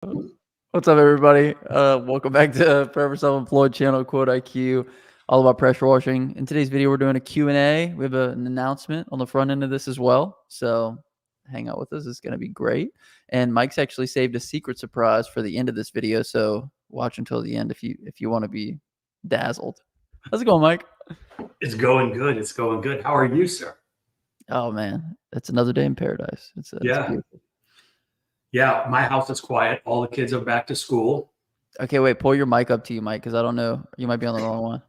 What's up, everybody? Welcome back to Forever Self-Employed channel, Quote IQ, all about pressure washing. In today's video, we're doing a Q&A. We have an announcement on the front end of this as well. So hang out with us. It's going to be great. And Mike's actually saved a secret surprise for the end of this video. So watch until the end if you want to be dazzled. How's it going, Mike? It's going good. It's going good. How are you, sir? Oh, man. It's another day in paradise. It's beautiful. Yeah, my house is quiet. All the kids are back to school. Okay, wait. Pull your mic up to you, Mike, because I don't know. You might be on the wrong one.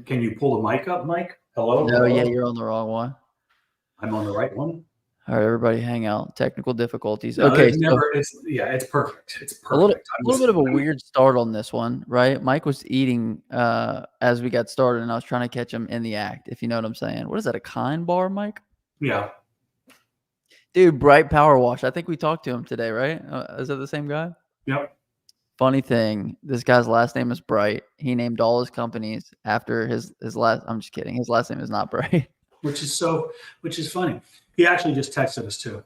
Can you pull the mic up, Mike? Hello? No, Hello? yeah, you're on the wrong one. I'm on the right one? All right, everybody hang out. Technical difficulties. No, okay, it's perfect. It's perfect. A little bit of a weird start on this one, right? Mike was eating as we got started, and I was trying to catch him in the act, if you know what I'm saying. What is that, a Kind bar, Mike? Yeah. Dude, Bright Power Wash. I think we talked to him today, right? Is that the same guy? Yep. Funny thing, this guy's last name is Bright. He named all his companies after his last. I'm just kidding. His last name is not Bright. Which is funny. He actually just texted us too.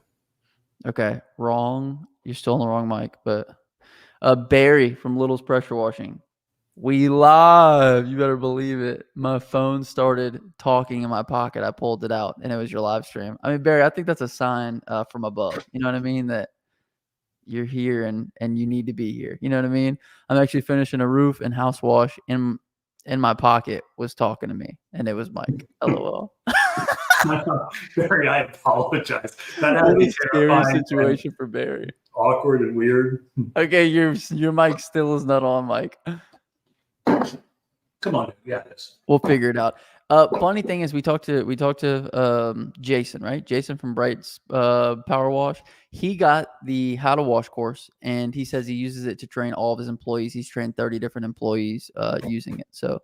Okay, wrong. You're still on the wrong mic, but Barry from Little's Pressure Washing. We live. You better believe it. My phone started talking in my pocket. I pulled it out, and it was your live stream. I mean, Barry, I think that's a sign from above. You know what I mean? That you're here and you need to be here. You know what I mean? I'm actually finishing a roof, and House Wash in my pocket was talking to me, and it was Mike. LOL. Barry, I apologize. That was a scary situation for Barry. Awkward and weird. Okay, your mic still is not on, Mike. Come on, yeah, we'll figure it out. Funny thing is, we talked to Jason, right? Jason from Bright's Power Wash. He got the How to Wash course, and he says he uses it to train all of his employees. He's trained 30 different employees using it. So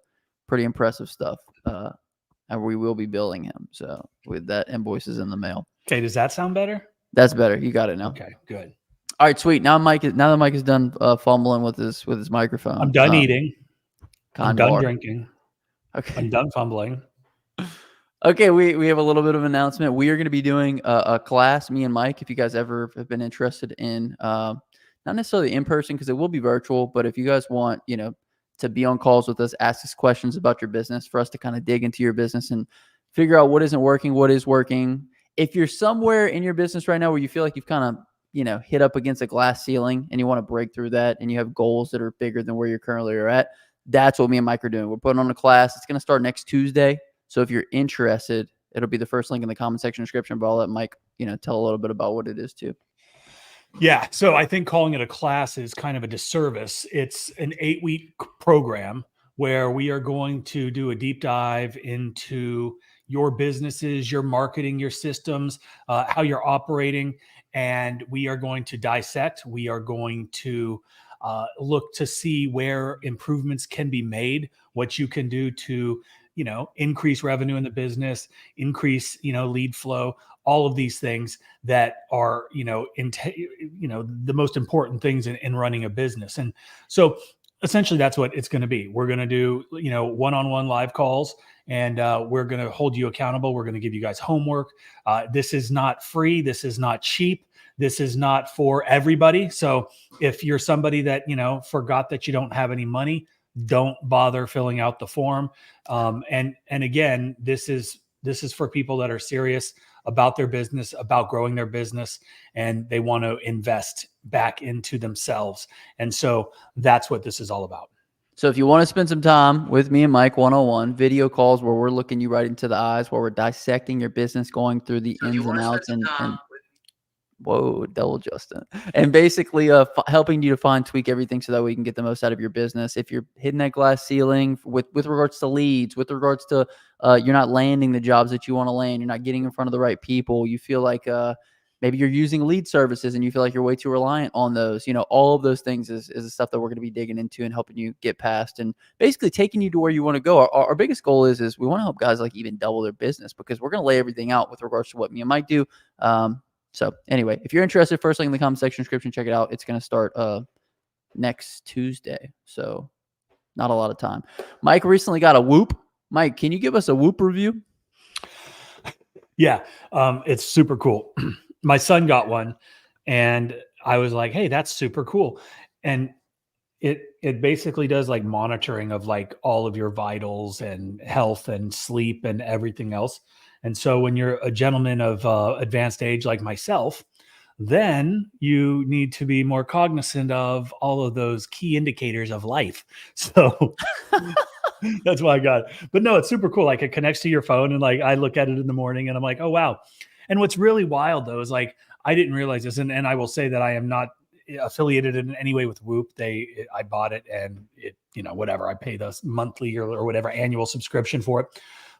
pretty impressive stuff. And we will be billing him. So with that, invoice is in the mail. Okay, does that sound better? That's better. You got it now. Okay, good. All right, sweet. Now that Mike is done fumbling with his microphone. I'm done eating. I'm done bar. drinking. Okay. I'm done fumbling. Okay, we have a little bit of announcement. We are going to be doing a class, me and Mike, if you guys ever have been interested in, not necessarily in person because it will be virtual, but if you guys want, to be on calls with us, ask us questions about your business for us to kind of dig into your business and figure out what isn't working, what is working. If you're somewhere in your business right now where you feel like you've kind of, hit up against a glass ceiling and you want to break through that and you have goals that are bigger than where you currently are at, that's what me and Mike are doing. We're putting on a class. It's going to start next Tuesday. So if you're interested, it'll be the first link in the comment section description, but I'll let Mike, tell a little bit about what it is too. Yeah. So I think calling it a class is kind of a disservice. It's an 8-week program where we are going to do a deep dive into your businesses, your marketing, your systems, how you're operating. And we are going to dissect. We are going to look to see where improvements can be made, what you can do to, increase revenue in the business, increase, lead flow, all of these things that are, the most important things in running a business. And so essentially that's what it's going to be. We're going to do, one-on-one live calls, and we're going to hold you accountable. We're going to give you guys homework. This is not free. This is not cheap. This is not for everybody. So if you're somebody that, forgot that you don't have any money, don't bother filling out the form. And again, this is for people that are serious about their business, about growing their business, and they want to invest back into themselves. And so that's what this is all about. So if you want to spend some time with me and Mike one-on-one, video calls where we're looking you right into the eyes, where we're dissecting your business, going through the ins and outs and whoa, double Justin. And basically helping you to tweak everything so that we can get the most out of your business. If you're hitting that glass ceiling with regards to leads, with regards to you're not landing the jobs that you want to land, you're not getting in front of the right people, you feel like maybe you're using lead services and you feel like you're way too reliant on those, all of those things is the stuff that we're going to be digging into and helping you get past and basically taking you to where you want to go. Our biggest goal is we want to help guys like even double their business because we're going to lay everything out with regards to what me and Mike do. So anyway, if you're interested, first link in the comment section description, check it out. It's going to start next Tuesday. So not a lot of time. Mike recently got a Whoop. Mike, can you give us a Whoop review? Yeah, it's super cool. My son got one, and I was like, hey, that's super cool. And it basically does like monitoring of like all of your vitals and health and sleep and everything else. And so when you're a gentleman of advanced age like myself, then you need to be more cognizant of all of those key indicators of life. So that's why I got it. But no, it's super cool. Like it connects to your phone and like I look at it in the morning and I'm like, oh wow. And what's really wild though is like I didn't realize this, and I will say that I am not affiliated in any way with Whoop. I bought it and it, whatever. I pay the monthly or whatever annual subscription for it.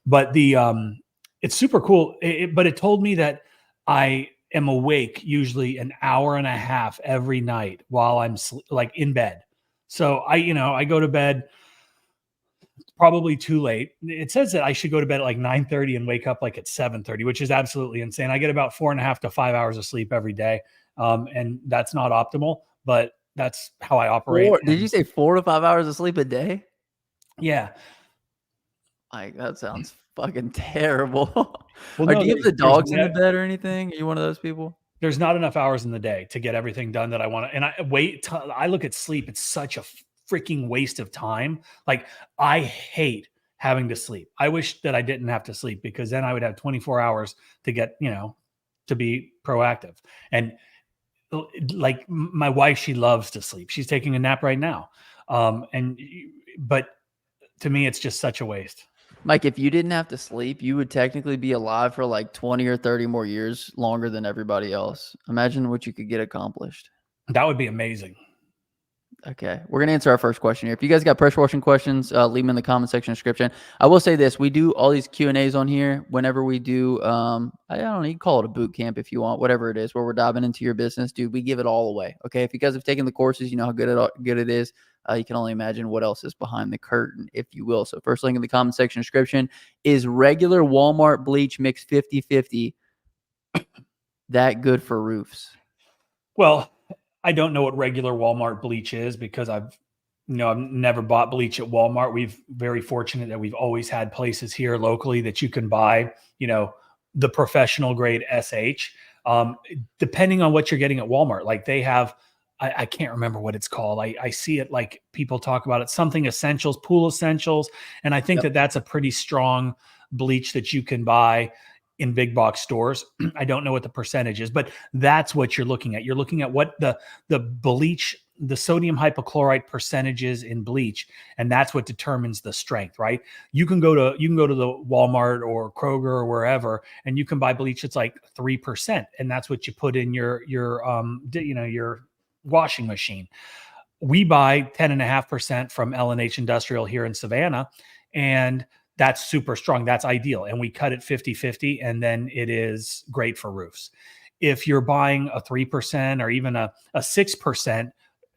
But it's super cool. But it told me that I am awake usually an hour and a half every night while I'm like in bed. So I go to bed probably too late. It says that I should go to bed at like 9:30 and wake up like at 7:30, which is absolutely insane. I get about 4.5 to 5 hours of sleep every day. And that's not optimal, but that's how I operate. Did you say 4 to 5 hours of sleep a day? Yeah. Like, that sounds fucking terrible. Well, Or no, do you have the there's dogs in the bed or anything? Are you one of those people? There's not enough hours in the day to get everything done that I want to. And I look at sleep. It's such a freaking waste of time. Like I hate having to sleep. I wish that I didn't have to sleep because then I would have 24 hours to get, to be proactive. And like my wife, she loves to sleep. She's taking a nap right now. But to me, it's just such a waste. Mike, if you didn't have to sleep, you would technically be alive for like 20 or 30 more years longer than everybody else. Imagine what you could get accomplished. That would be amazing. Okay, we're going to answer our first question here. If you guys got pressure washing questions, leave them in the comment section description. I will say this. We do all these Q&As on here whenever we do, I don't know, you can call it a boot camp if you want, whatever it is, where we're diving into your business. Dude, we give it all away. Okay, if you guys have taken the courses, you know how good it is. You can only imagine what else is behind the curtain, if you will. So first link in the comment section description is regular Walmart bleach mixed 50-50 that good for roofs? Well, I don't know what regular Walmart bleach is because I've never bought bleach at Walmart. We've very fortunate that we've always had places here locally that you can buy, the professional grade SH. Depending on what you're getting at Walmart, like they have, I can't remember what it's called. I see it like people talk about it, something essentials, pool essentials. And I think that that's a pretty strong bleach that you can buy in big box stores. I don't know what the percentage is, but that's what you're looking at. You're looking at what the bleach, the sodium hypochlorite percentages in bleach, and that's what determines the strength, right? You can go to the Walmart or Kroger or wherever, and you can buy bleach that's like 3%, and that's what you put in your washing machine. We buy 10.5% from L&H Industrial here in Savannah, and that's super strong. That's ideal. And we cut it 50-50, and then it is great for roofs. If you're buying a 3% or even a 6%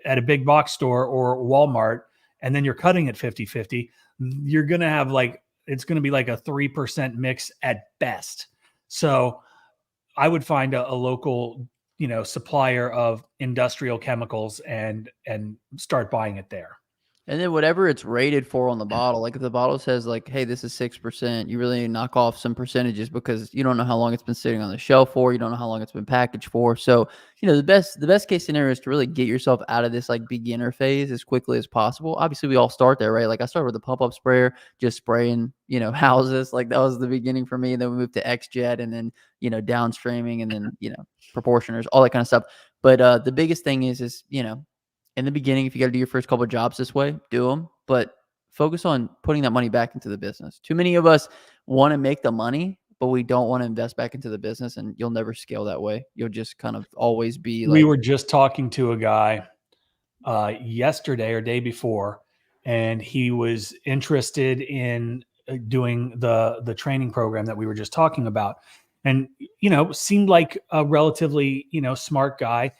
at a big box store or Walmart, and then you're cutting it 50-50, you're going to have it's going to be like a 3% mix at best. So I would find a local, supplier of industrial chemicals and start buying it there. And then whatever it's rated for on the bottle, like if the bottle says like, hey, this is 6%, you really need to knock off some percentages because you don't know how long it's been sitting on the shelf for. You don't know how long it's been packaged for. So, the best case scenario is to really get yourself out of this like beginner phase as quickly as possible. Obviously, we all start there, right? Like I started with a pump-up sprayer, just spraying, houses. Like that was the beginning for me. And then we moved to XJet and then, downstreaming and then, proportioners, all that kind of stuff. But the biggest thing is, in the beginning, if you got to do your first couple of jobs this way, do them, but focus on putting that money back into the business. Too many of us want to make the money, but we don't want to invest back into the business, and you'll never scale that way. You'll just kind of always be like. We were just talking to a guy yesterday or day before, and he was interested in doing the training program that we were just talking about, and seemed like a relatively smart guy.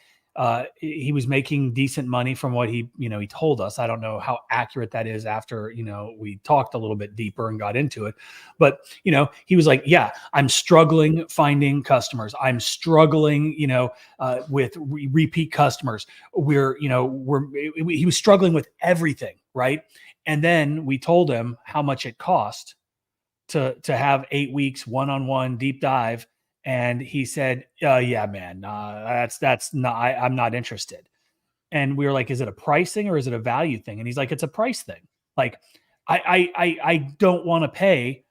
He was making decent money from what he told us. I don't know how accurate that is after, we talked a little bit deeper and got into it, but, he was like, yeah, I'm struggling finding customers. I'm struggling, with repeat customers. He was struggling with everything. Right. And then we told him how much it cost to have 8 weeks, one-on-one deep dive. And he said, yeah, man, that's not, I'm not interested. And we were like, is it a price thing or is it a value thing? And he's like, it's a price thing. Like, I don't want to pay.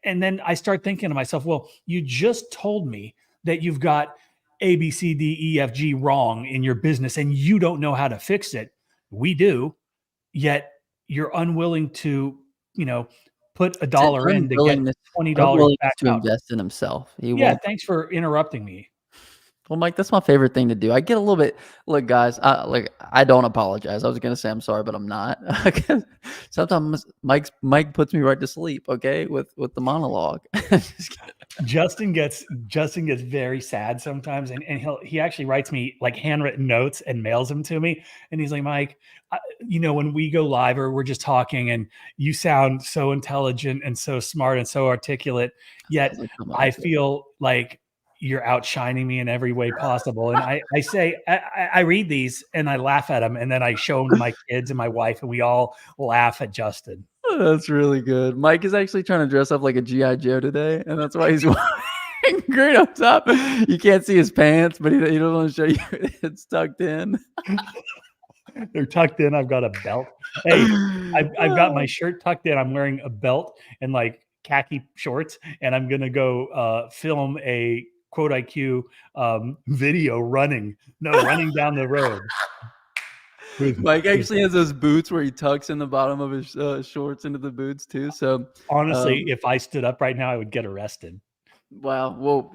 And then I start thinking to myself, well, you just told me that you've got A, B, C, D, E, F, G wrong in your business and you don't know how to fix it. We do. Yet you're unwilling to, put a It's an dollar in to get unwillingness $20 unwillingness back to out. invest in himself. He Yeah, won't. thanks for interrupting me. Well, Mike, that's my favorite thing to do. I get a little bit. Look, guys, I don't apologize. I was gonna say I'm sorry, but I'm not. Sometimes Mike puts me right to sleep. Okay, with the monologue. Just kidding. Justin gets very sad sometimes, and he actually writes me like handwritten notes and mails them to me. And he's like, Mike, when we go live or we're just talking, and you sound so intelligent and so smart and so articulate, yet Like, come on, I so- feel like you're outshining me in every way possible. And I say, I read these and I laugh at them, and then I show them to my kids and my wife, and we all laugh at Justin. That's really good. Mike is actually trying to dress up like a GI Joe today, and that's why he's wearing green up top. You can't see his pants, but he doesn't want to show you it's tucked in. They're tucked in. I've got a belt. Hey, I've got my shirt tucked in. I'm wearing a belt and like khaki shorts, and I'm gonna go film a quote IQ video running down the road. Mike actually has those boots where he tucks in the bottom of his shorts into the boots too. So Honestly, if I stood up right now, I would get arrested. wow. Well,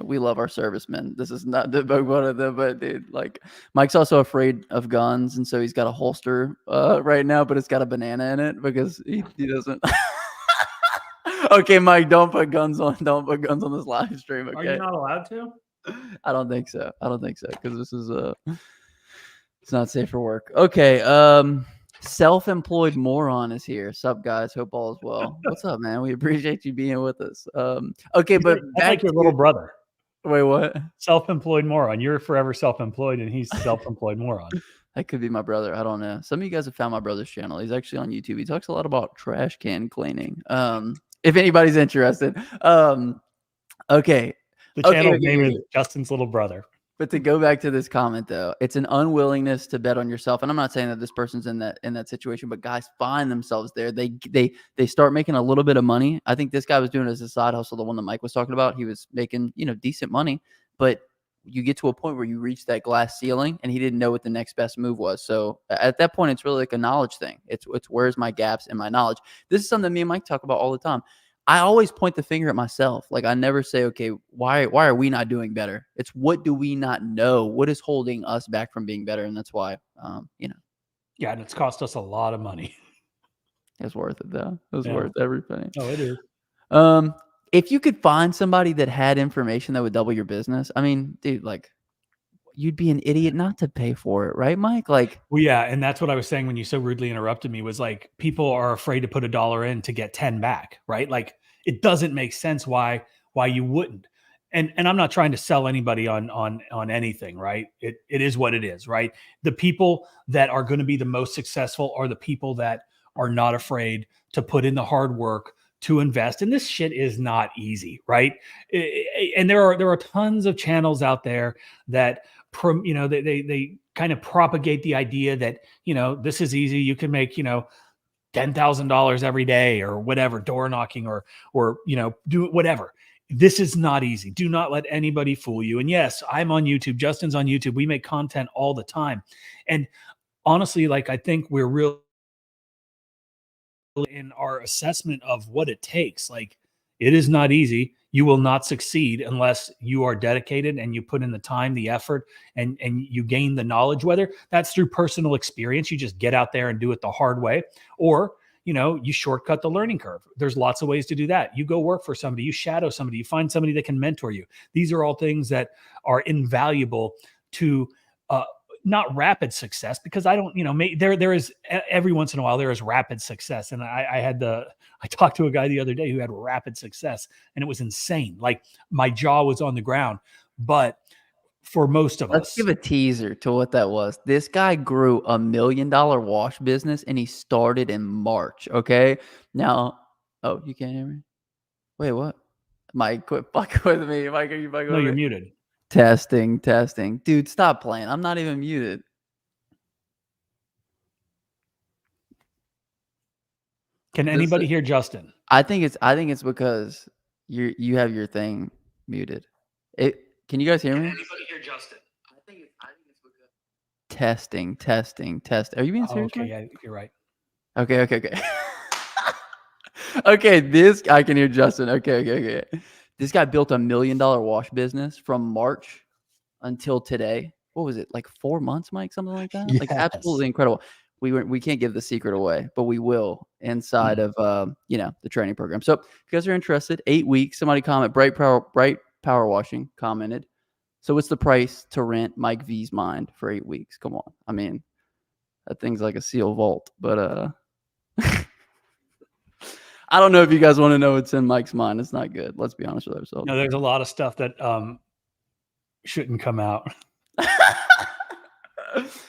we love our servicemen. This is not the one of them, but dude, like Mike's also afraid of guns, and so he's got a holster right now, but it's got a banana in it because he doesn't. Okay, Mike, don't put guns on this live stream. Okay, Are you not allowed to? I don't think so. Because this is it's not safe for work. Okay, self-employed moron is here. Sup, guys? Hope all is well. What's up, man? We appreciate you being with us. Okay, but That's like your little brother. Wait, what? Self-employed moron. You're forever self-employed, and he's self-employed moron. That could be my brother. I don't know. Some of you guys have found my brother's channel. He's actually on YouTube. He talks a lot about trash can cleaning. If anybody's interested. Okay. The channel name is Justin's little brother. But to go back to this comment, though, it's an unwillingness to bet on yourself. And I'm not saying that this person's in that situation, but guys find themselves there. They start making a little bit of money. I think this guy was doing it as a side hustle, the one that Mike was talking about. He was making, decent money, but you get to a point where you reach that glass ceiling, and he didn't know what the next best move was. So at that point, it's really like a knowledge thing. It's where's my gaps in my knowledge. This is something me and Mike talk about all the time. I always point the finger at myself. Like I never say, okay, why are we not doing better? It's what do we not know? What is holding us back from being better? And that's why, Yeah, and it's cost us a lot of money. It's worth it though. It's worth every penny. Oh, it is. If you could find somebody that had information that would double your business, I mean, dude, like you'd be an idiot not to pay for it, right, Mike? Like, well, yeah, and that's what I was saying when you so rudely interrupted me. Was like people are afraid to put $1 in to get 10 back, right? Like it doesn't make sense why you wouldn't. And I'm not trying to sell anybody on anything, right? It is what it is, right? The people that are going to be the most successful are the people that are not afraid to put in the hard work to invest. And this shit is not easy, right? And there are tons of channels out there that they kind of propagate the idea that, this is easy. You can make, $10,000 every day or whatever, door knocking or, do whatever. This is not easy. Do not let anybody fool you. And yes, I'm on YouTube. Justin's on YouTube. We make content all the time. And honestly, like, I think we're real in our assessment of what it takes. Like, it is not easy. You will not succeed unless you are dedicated and you put in the time, the effort, and you gain the knowledge, whether that's through personal experience, you just get out there and do it the hard way, or you shortcut the learning curve. There's lots of ways to do that. You go work for somebody, you shadow somebody, you find somebody that can mentor you. These are all things that are invaluable to not rapid success, because I don't, there is every once in a while there is rapid success. And I talked to a guy the other day who had rapid success, and it was insane. Like my jaw was on the ground. But for most of us, let's give a teaser to what that was. This guy grew $1 million wash business, and he started in March. Okay. Now, oh, you can't hear me? Wait, what? Mike, quit fucking with me. Mike, are you fucking No, with you're me? muted. Testing. Dude, stop playing. I'm not even muted. Can anybody hear Justin? I think it's because you have your thing muted. Can you guys hear me? Anybody hear Justin? I think it's because testing. Are you being serious? Okay, Mike? yeah, you're right. Okay. Okay, this I can hear Justin. Okay. This guy built $1 million wash business from March until today. What was it? Like 4 months, Mike? Something like that? Like Yes. absolutely incredible. We can't give the secret away, but we will inside of the training program. So if you guys are interested, 8 weeks. Somebody comment Bright Power Washing commented. So what's the price to rent Mike V's mind for 8 weeks? Come on. I mean, that thing's like a seal vault, but I don't know if you guys want to know what's in Mike's mind. It's not good. Let's be honest with ourselves. No, there's a lot of stuff that shouldn't come out.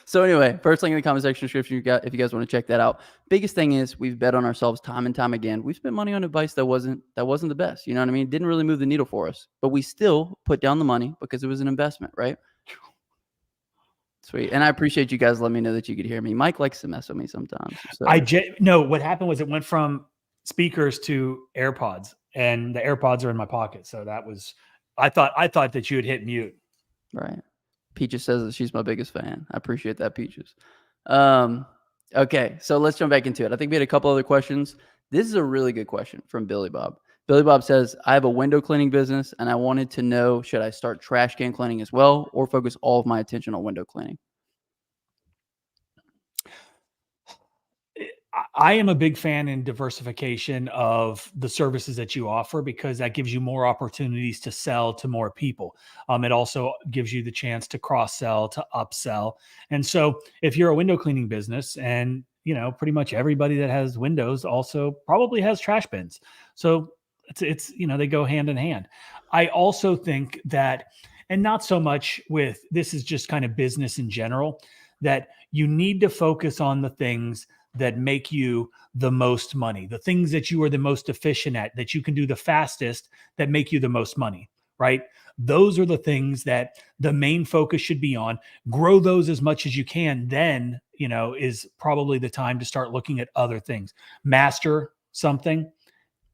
So anyway, first link in the comment section description if you guys want to check that out. Biggest thing is we've bet on ourselves time and time again. We've spent money on advice that wasn't the best. You know what I mean? It didn't really move the needle for us, but we still put down the money because it was an investment, right? Sweet. And I appreciate you guys letting me know that you could hear me. Mike likes to mess with me sometimes. So. No, what happened was it went from speakers to AirPods, and the AirPods are in my pocket. So that was, I thought that you had hit mute. Right. Peaches says that she's my biggest fan. I appreciate that, Peaches. Okay, so let's jump back into it. I think we had a couple other questions. This is a really good question from Billy Bob. Billy Bob says, I have a window cleaning business, and I wanted to know, should I start trash can cleaning as well or focus all of my attention on window cleaning? I am a big fan in diversification of the services that you offer because that gives you more opportunities to sell to more people. It also gives you the chance to cross-sell, to upsell. And so if you're a window cleaning business and, pretty much everybody that has windows also probably has trash bins. So it's they go hand in hand. I also think that, and not so much with, this is just kind of business in general, that you need to focus on the things that make you the most money, the things that you are the most efficient at, that you can do the fastest, that make you the most money, right? Those are the things that the main focus should be on. Grow those as much as you can. Then, is probably the time to start looking at other things. Master something,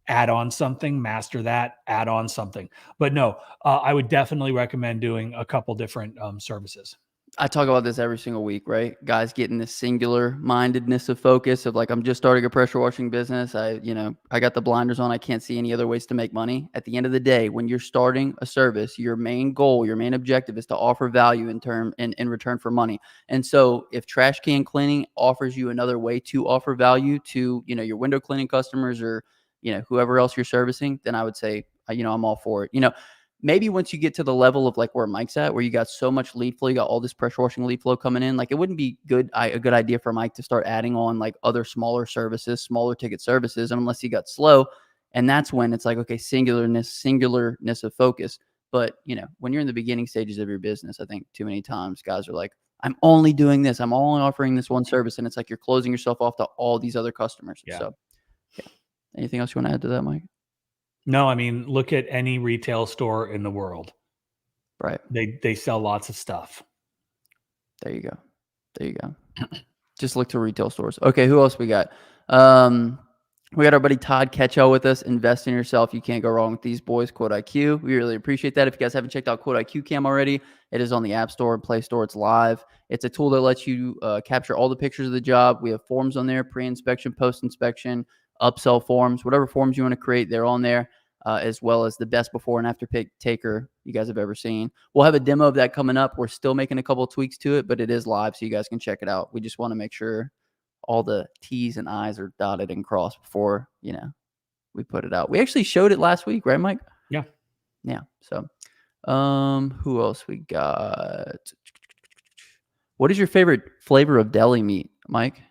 add on something, master that, add on something. But no, I would definitely recommend doing a couple different services. I talk about this every single week, right? Guys getting this singular mindedness of focus of like, I'm just starting a pressure washing business. I got the blinders on. I can't see any other ways to make money. At the end of the day, when you're starting a service, your main goal, your main objective is to offer value in return for money. And so if trash can cleaning offers you another way to offer value to, your window cleaning customers or, whoever else you're servicing, then I would say, I'm all for it. Maybe once you get to the level of like where Mike's at, where you got so much lead flow, you got all this pressure washing lead flow coming in, like it wouldn't be a good idea for Mike to start adding on like other smaller ticket services, unless he got slow. And that's when it's like, okay, singularness of focus. But, when you're in the beginning stages of your business, I think too many times guys are like, I'm only doing this. I'm only offering this one service. And it's like you're closing yourself off to all these other customers. Yeah. So, yeah. Anything else you want to add to that, Mike? No, I mean, look at any retail store in the world. Right. They sell lots of stuff. There you go. Just look to retail stores. Okay, who else we got? We got our buddy Todd Ketchell with us. Invest in yourself. You can't go wrong with these boys. Quote IQ. We really appreciate that. If you guys haven't checked out Quote IQ Cam already, it is on the App Store and Play Store. It's live. It's a tool that lets you capture all the pictures of the job. We have forms on there, pre-inspection, post-inspection, upsell forms, whatever forms you want to create, they're on there, as well as the best before and after pic taker you guys have ever seen. We'll have a demo of that coming up. We're still making a couple of tweaks to it, but it is live, so you guys can check it out. We just want to make sure all the T's and I's are dotted and crossed before, we put it out. We actually showed it last week, right, Mike? Yeah. Yeah. So, who else we got? What is your favorite flavor of deli meat, Mike?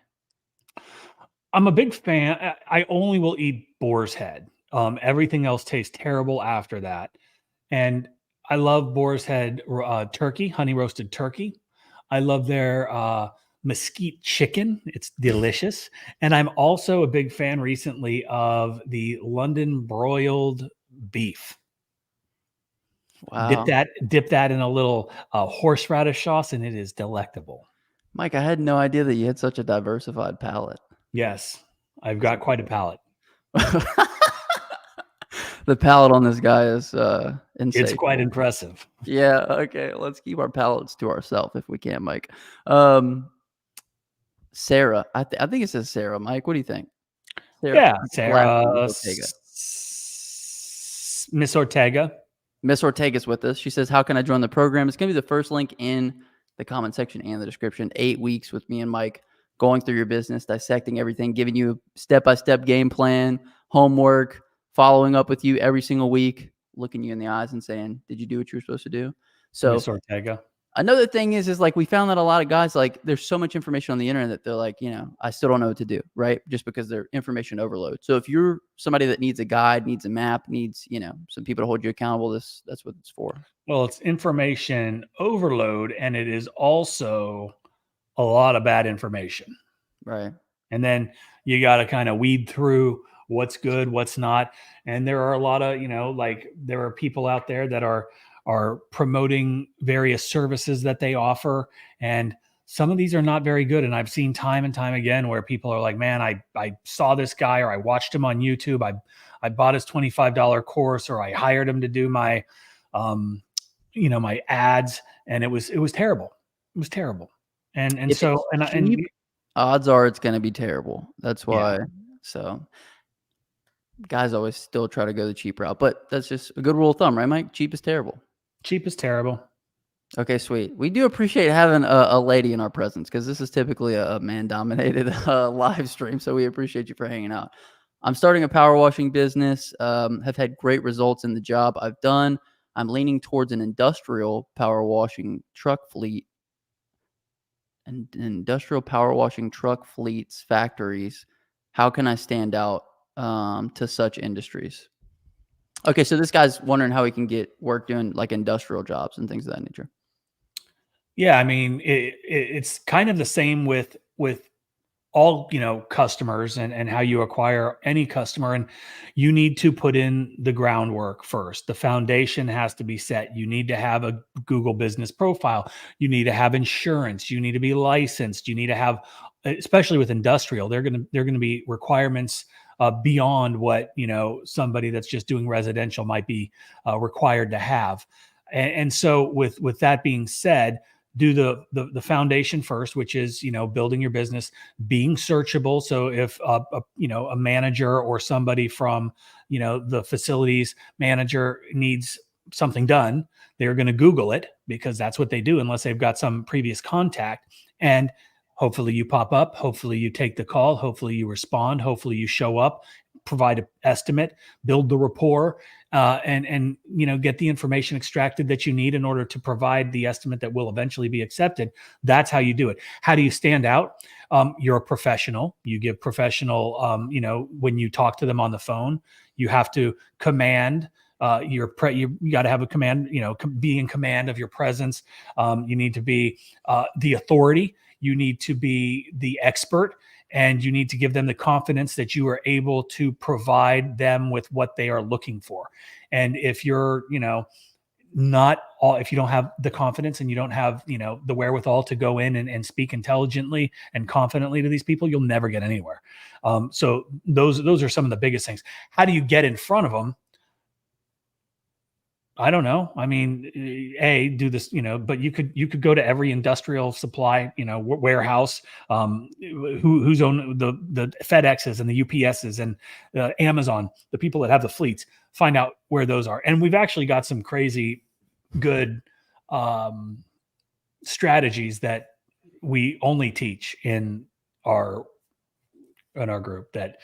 I'm a big fan. I only will eat boar's head. Everything else tastes terrible after that. And I love boar's head turkey, honey roasted turkey. I love their mesquite chicken. It's delicious. And I'm also a big fan recently of the London broiled beef. Wow. Dip that in a little horseradish sauce, and it is delectable. Mike, I had no idea that you had such a diversified palate. Yes, I've got quite a palate. The palate on this guy is It's quite insatiable. impressive. Yeah, okay. Let's keep our palates to ourselves if we can, Mike. Sarah. I think it says Sarah. Mike, what do you think? Yeah, Sarah, Sarah, Ortega. Miss Ortega. Miss Ortega's with us. She says, how can I join the program? It's going to be the first link in the comment section and the description. 8 weeks with me and Mike going through your business, dissecting everything, giving you a step-by-step game plan, homework, following up with you every single week, looking you in the eyes and saying, did you do what you were supposed to do? So Miss Ortega. another thing is like we found that a lot of guys, like there's so much information on the internet that they're like, I still don't know what to do, right? Just because they're information overload. So if you're somebody that needs a guide, needs a map, needs, some people to hold you accountable, that's what it's for. Well, it's information overload, and it is also a lot of bad information. Right. And then you got to kind of weed through what's good, what's not. And there are a lot of, like there are people out there that are promoting various services that they offer. And some of these are not very good. And I've seen time and time again where people are like, man, I saw this guy, or I watched him on YouTube. I bought his $25 course, or I hired him to do my, my ads. And it was terrible. It was terrible. And If so, it's and cheap, odds are it's going to be terrible. That's why. Yeah. So guys always still try to go the cheap route, but that's just a good rule of thumb, right, Mike? Cheap is terrible. cheap is terrible. Okay, sweet. We do appreciate having a lady in our presence because this is typically a man-dominated live stream, so we appreciate you for hanging out. I'm starting a power washing business, have had great results in the job I've done. I'm leaning towards an industrial power washing truck fleet and industrial power washing truck fleets, factories. How can I stand out to such industries? Okay, so this guy's wondering how he can get work doing like industrial jobs and things of that nature. Yeah, I mean, it's kind of the same with all customers and how you acquire any customer. And you need to put in the groundwork first. The foundation has to be set. You need to have a Google business profile. You need to have insurance. You need to be licensed. You need to have, especially with industrial, they're going to be requirements beyond what somebody that's just doing residential might be required to have. And so with that being said, do the foundation first, which is building your business, being searchable. So if a manager or somebody from the facilities manager needs something done, they're going to Google it because that's what they do, unless they've got some previous contact. And hopefully you pop up, hopefully you take the call, hopefully you respond, hopefully you show up, provide an estimate, build the rapport, and get the information extracted that you need in order to provide the estimate that will eventually be accepted. That's how you do it. How do you stand out? You're a professional. You give professional, when you talk to them on the phone, you have to command. You got to have a command, be in command of your presence. You need to be the authority. You need to be the expert. And you need to give them the confidence that you are able to provide them with what they are looking for. And if you're, if you don't have the confidence and you don't have, the wherewithal to go in and speak intelligently and confidently to these people, you'll never get anywhere. So those are some of the biggest things. How do you get in front of them? I don't know. I mean, do this, but you could go to every industrial supply, warehouse, who's own the FedExes and the UPSs and Amazon, the people that have the fleets, find out where those are. And we've actually got some crazy good strategies that we only teach in our group that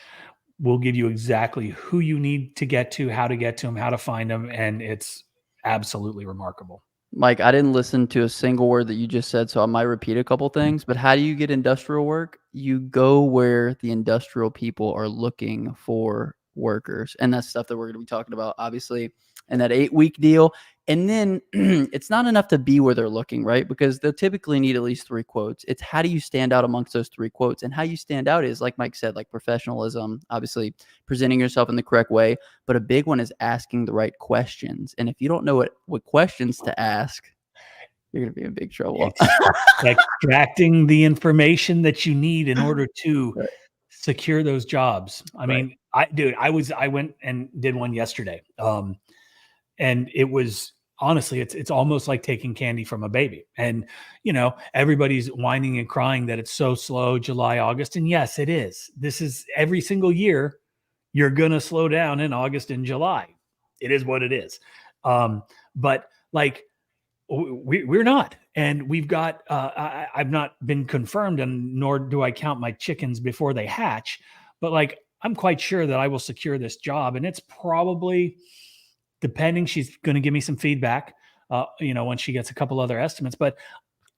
will give you exactly who you need to get to, how to get to them, how to find them. And it's absolutely remarkable. Mike, I didn't listen to a single word that you just said, so I might repeat a couple things, but how do you get industrial work? You go where the industrial people are looking for workers. And that's stuff that we're going to be talking about, obviously, in that 8-week deal. And then it's not enough to be where they're looking, right? Because they'll typically need at least 3 quotes. It's how do you stand out amongst those 3 quotes? And how you stand out is, like Mike said, like professionalism, obviously presenting yourself in the correct way. But a big one is asking the right questions. And if you don't know what questions to ask, you're going to be in big trouble. Extracting the information that you need in order to Right. secure those jobs. I mean, I went and did one yesterday. And it was honestly, it's almost like taking candy from a baby. And, everybody's whining and crying that it's so slow, July, August. And yes, it is. This is every single year. You're going to slow down in August and July. It is what it is. But like, we're not, and we've got I've not been confirmed, and nor do I count my chickens before they hatch, but like I'm quite sure that I will secure this job, and it's probably, depending, she's going to give me some feedback when she gets a couple other estimates, but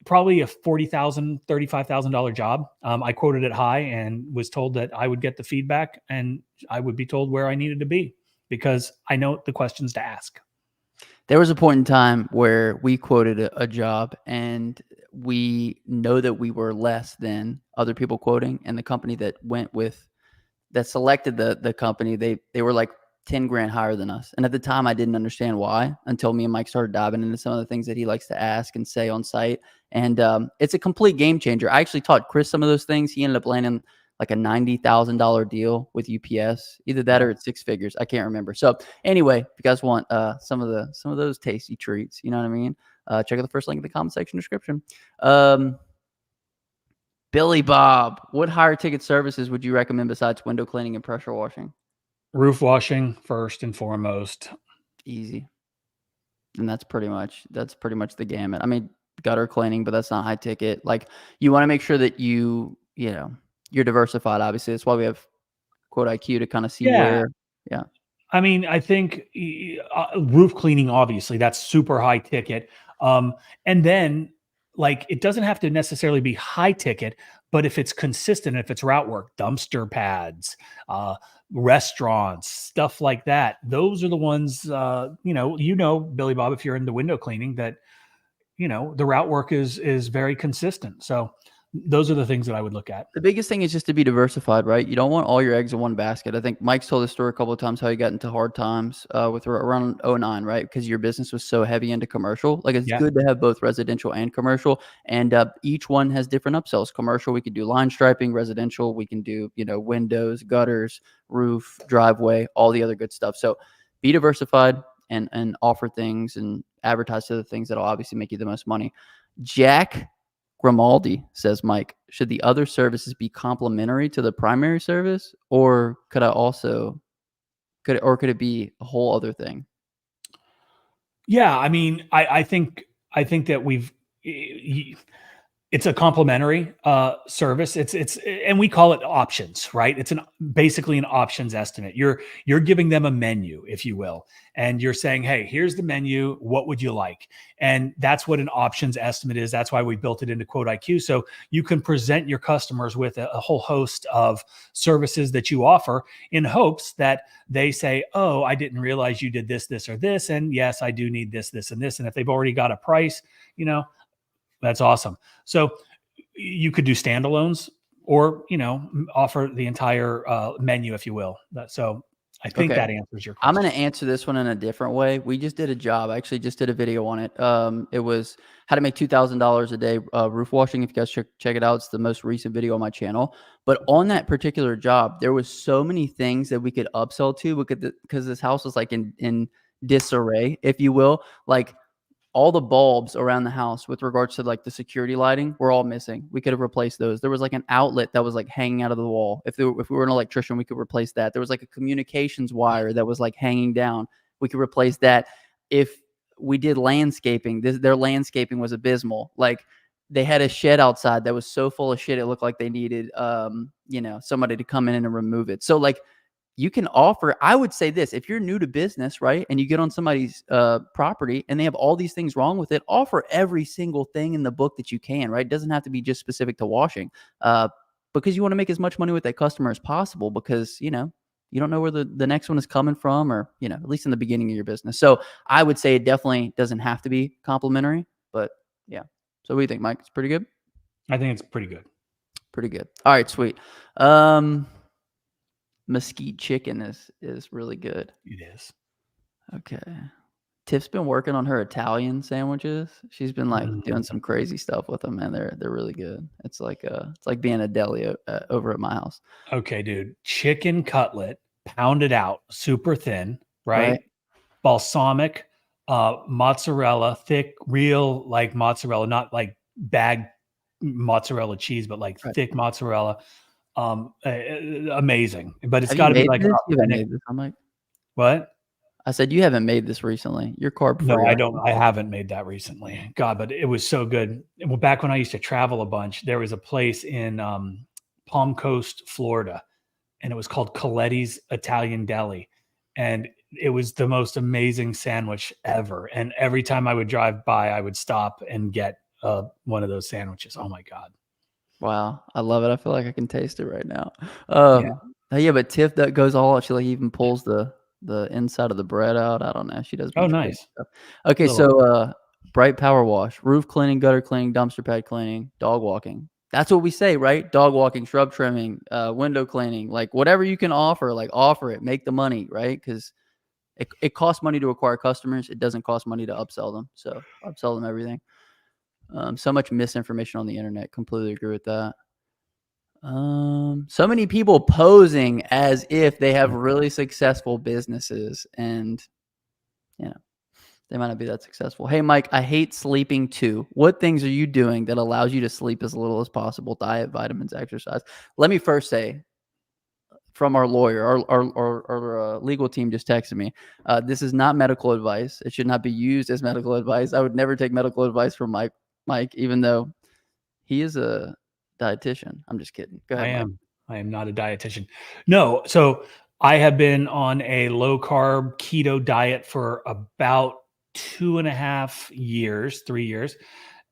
probably a $40,000 $35,000 job. I quoted it high and was told that I would get the feedback and I would be told where I needed to be because I know the questions to ask. There was a point in time where we quoted a job and we know that we were less than other people quoting, and the company that selected the company, they were like 10 grand higher than us. And at the time I didn't understand why until me and Mike started diving into some of the things that he likes to ask and say on site. And it's a complete game changer. I actually taught Chris some of those things. He ended up landing like a $90,000 deal with UPS, either that or it's 6 figures. I can't remember. So anyway, if you guys want some of those tasty treats, you know what I mean? Check out the first link in the comment section description. Billy Bob, what higher ticket services would you recommend besides window cleaning and pressure washing? Roof washing first and foremost. Easy. And that's pretty much the gamut. I mean, gutter cleaning, but that's not high ticket. Like, you want to make sure that you're diversified, obviously. That's why we have quote IQ to kind of see where. Yeah. I mean, I think roof cleaning, obviously, that's super high ticket. And then, like, it doesn't have to necessarily be high ticket, but if it's consistent, if it's route work, dumpster pads, restaurants, stuff like that, those are the ones, Billy Bob, if you're into window cleaning, that, the route work is very consistent. So those are the things that I would look at. The biggest thing is just to be diversified, right? You don't want all your eggs in one basket. I think Mike's told this story a couple of times, how he got into hard times with around 2009, right? Because your business was so heavy into commercial. Like, it's good to have both residential and commercial, and each one has different upsells. Commercial, we could do line striping. Residential, we can do, windows, gutters, roof, driveway, all the other good stuff. So be diversified and offer things and advertise to the things that'll obviously make you the most money. Jack Grimaldi says, Mike, should the other services be complementary to the primary service, or could it be a whole other thing? Yeah, I mean, I think that it's a complementary service. And we call it options, right? It's basically an options estimate. You're giving them a menu, if you will, and you're saying, hey, here's the menu. What would you like? And that's what an options estimate is. That's why we built it into Quote IQ. So you can present your customers with a whole host of services that you offer in hopes that they say, oh, I didn't realize you did this, this, or this. And yes, I do need this, this, and this. And if they've already got a price, that's awesome. So you could do standalones or, offer the entire menu, if you will. So I think that answers your question. I'm going to answer this one in a different way. We just did a job. I actually just did a video on it. It was how to make $2,000 a day roof washing. If you guys check it out, it's the most recent video on my channel. But on that particular job, there was so many things that we could upsell to because this house was like in disarray, if you will. Like, all the bulbs around the house with regards to like the security lighting were all missing. We could have replaced those. There was like an outlet that was like hanging out of the wall. If we were an electrician, we could replace that. There was like a communications wire that was like hanging down. We could replace that. If we did landscaping, their landscaping was abysmal. Like, they had a shed outside that was so full of shit, it looked like they needed, somebody to come in and remove it. So like, you can offer, I would say this, if you're new to business, right, and you get on somebody's property and they have all these things wrong with it, offer every single thing in the book that you can, right? It doesn't have to be just specific to washing because you want to make as much money with that customer as possible because, you don't know where the next one is coming from, or, at least in the beginning of your business. So I would say it definitely doesn't have to be complimentary, but yeah. So what do you think, Mike? It's pretty good? I think it's pretty good. Pretty good. All right, sweet. Mesquite chicken is really good. It is. Okay. Tiff's been working on her Italian sandwiches. She's been doing some crazy stuff with them, man. They're really good. It's like being a deli over at my house. Okay, dude. Chicken cutlet, pounded out, super thin, right? Right. Balsamic, mozzarella, thick, real like mozzarella, not like bag mozzarella cheese, but like Right. thick mozzarella. Amazing. But it's Have got you to be made like this? You haven't authentic. made this, huh, Mike? What? I said you haven't made this recently. You're carb free. No, I aren't don't. you? I haven't made that recently. God, but it was so good. Well, back when I used to travel a bunch, there was a place in Palm Coast, Florida, and it was called Coletti's Italian Deli. And it was the most amazing sandwich ever. And every time I would drive by, I would stop and get one of those sandwiches. Oh my God. Wow, I love it. I feel like I can taste it right now. Yeah. Yeah, but Tiff that goes all out. She even pulls the inside of the bread out. I don't know. She does. Oh, bunch of crazy nice. stuff. Okay, Little- so bright power wash, roof cleaning, gutter cleaning, dumpster pad cleaning, dog walking. That's what we say, right? Dog walking, shrub trimming, window cleaning, like whatever you can offer, like offer it, make the money, right? Because it costs money to acquire customers. It doesn't cost money to upsell them. So upsell them everything. So much misinformation on the internet. Completely agree with that. So many people posing as if they have really successful businesses, and they might not be that successful. Hey, Mike, I hate sleeping too. What things are you doing that allows you to sleep as little as possible? Diet, vitamins, exercise. Let me first say, from our lawyer, our legal team just texted me. This is not medical advice. It should not be used as medical advice. I would never take medical advice from Mike, even though he is a dietitian. I'm just kidding. Go ahead, Mike. I am not a dietitian. No. So I have been on a low carb keto diet for about 2.5 years, 3 years.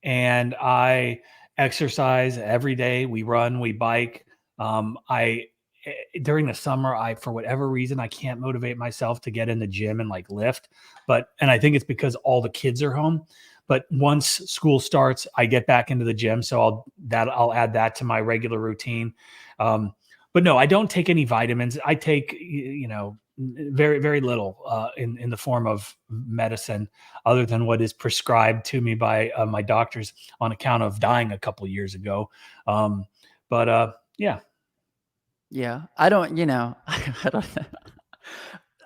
And I exercise every day. We run, we bike. During the summer, for whatever reason, I can't motivate myself to get in the gym and like lift, and I think it's because all the kids are home. But once school starts, I get back into the gym. So I'll add that to my regular routine. But no, I don't take any vitamins. I take, very, very little in the form of medicine, other than what is prescribed to me by my doctors on account of dying a couple of years ago. Yeah. Yeah, I don't. I don't.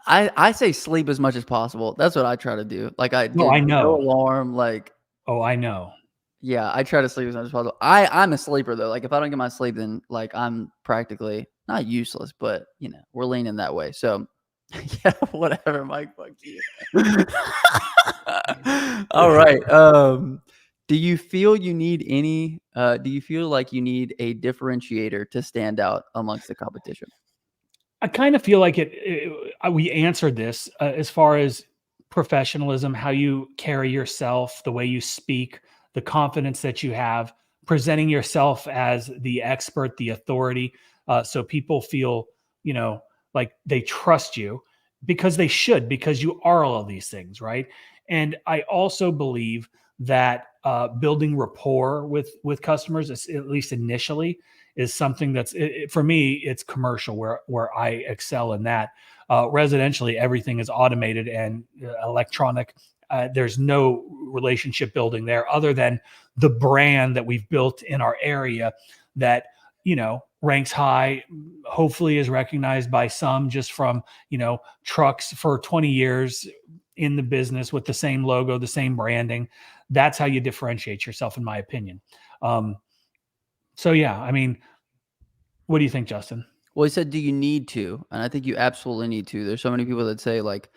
I say sleep as much as possible. That's what I try to do. Like I I know. no alarm. Like, oh, I know. Yeah, I try to sleep as much as possible. I'm a sleeper though. Like if I don't get my sleep, then like I'm practically not useless, but we're leaning that way. So yeah, whatever, Mike. Fuck you. All right. Do you feel you need any? Do you feel like you need a differentiator to stand out amongst the competition? I kind of feel like we answered this as far as professionalism, how you carry yourself, the way you speak, the confidence that you have, presenting yourself as the expert, the authority, so people feel, like they trust you, because they should, because you are all of these things, right? And I also believe that building rapport with customers, at least initially, is something that's for me. It's commercial where I excel in that. Residentially, everything is automated and electronic. There's no relationship building there other than the brand that we've built in our area that ranks high, hopefully is recognized by some just from trucks for 20 years in the business with the same logo, the same branding. That's how you differentiate yourself, in my opinion. So yeah, I mean, what do you think, Justin? Well, he said, do you need to? And I think you absolutely need to. There's so many people that say like,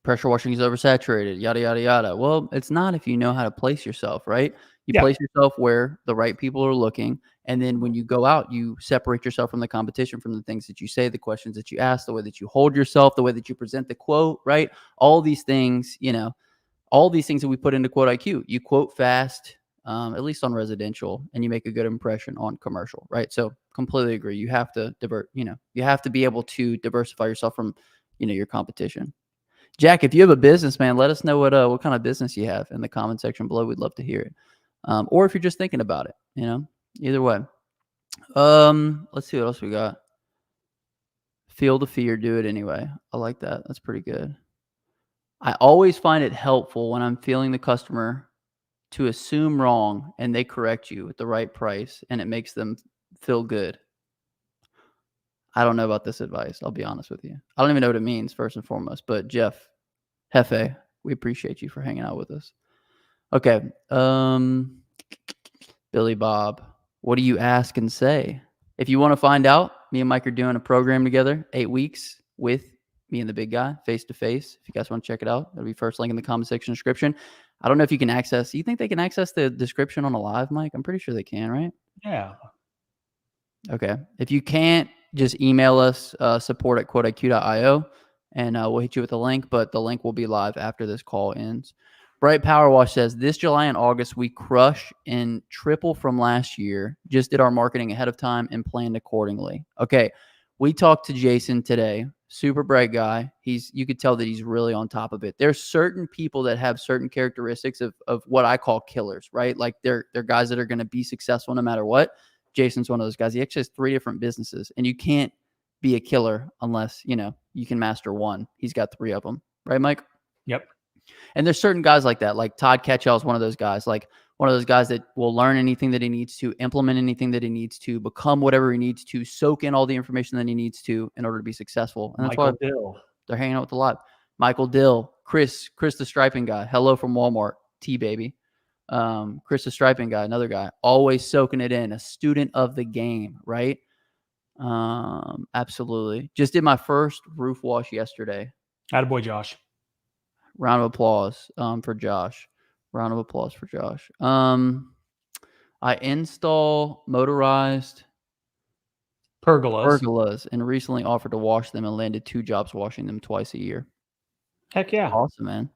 pressure washing is oversaturated, yada, yada, yada. Well, it's not if you know how to place yourself, right? You place yourself where the right people are looking. And then when you go out, you separate yourself from the competition, from the things that you say, the questions that you ask, the way that you hold yourself, the way that you present the quote, right? All these things, all these things that we put into Quote IQ. You quote fast, at least on residential, and you make a good impression on commercial, right? So completely agree. You have to you have to be able to diversify yourself from, your competition. Jack, if you have a business, man, let us know what kind of business you have in the comment section below. We'd love to hear it. Or if you're just thinking about it, either way. Let's see what else we got. Feel the fear, do it anyway. I like that. That's pretty good. I always find it helpful when I'm feeling the customer to assume wrong and they correct you with the right price and it makes them feel good. I don't know about this advice. I'll be honest with you. I don't even know what it means, first and foremost. But Jeff, Hefe, we appreciate you for hanging out with us. Okay. Billy Bob, what do you ask and say? If you want to find out, me and Mike are doing a program together, 8 weeks with me and the big guy, face to face. If you guys want to check it out, that'll be first link in the comment section description. I don't know if you can access. You think they can access the description on a live, Mike? I'm pretty sure they can, right? Yeah. Okay. If you can't, just email us, support@quoteiq.io, and we'll hit you with a link, but the link will be live after this call ends. Bright Power Wash says, this July and August, we crush and triple from last year. Just did our marketing ahead of time and planned accordingly. Okay. We talked to Jason today. Super bright guy. You could tell that he's really on top of it. There's certain people that have certain characteristics of what I call killers, right? Like they're guys that are going to be successful no matter what. Jason's one of those guys. He actually has 3 different businesses, and you can't be a killer unless, you can master one. He's got 3 of them. Right, Mike? Yep. And there's certain guys like that. Like Todd Ketchell is one of those guys. Like one of those guys that will learn anything that he needs to, implement anything that he needs to, become whatever he needs to, soak in all the information that he needs to in order to be successful. And that's why they're hanging out with a lot. Michael Dill, Chris the striping guy. Hello from Walmart. T-baby. Chris the striping guy, another guy, always soaking it in, a student of the game, right? Absolutely. Just did my first roof wash yesterday. Attaboy, Josh. Round of applause for Josh. Round of applause for Josh. I install motorized pergolas and recently offered to wash them and landed 2 jobs washing them twice a year. Heck yeah. Awesome, man.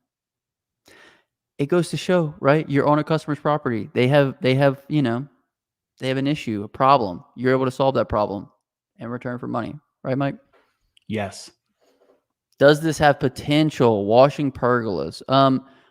It goes to show, right? You're on a customer's property. They have an issue, a problem. You're able to solve that problem in return for money. Right, Mike? Yes. Does this have potential? Washing pergolas.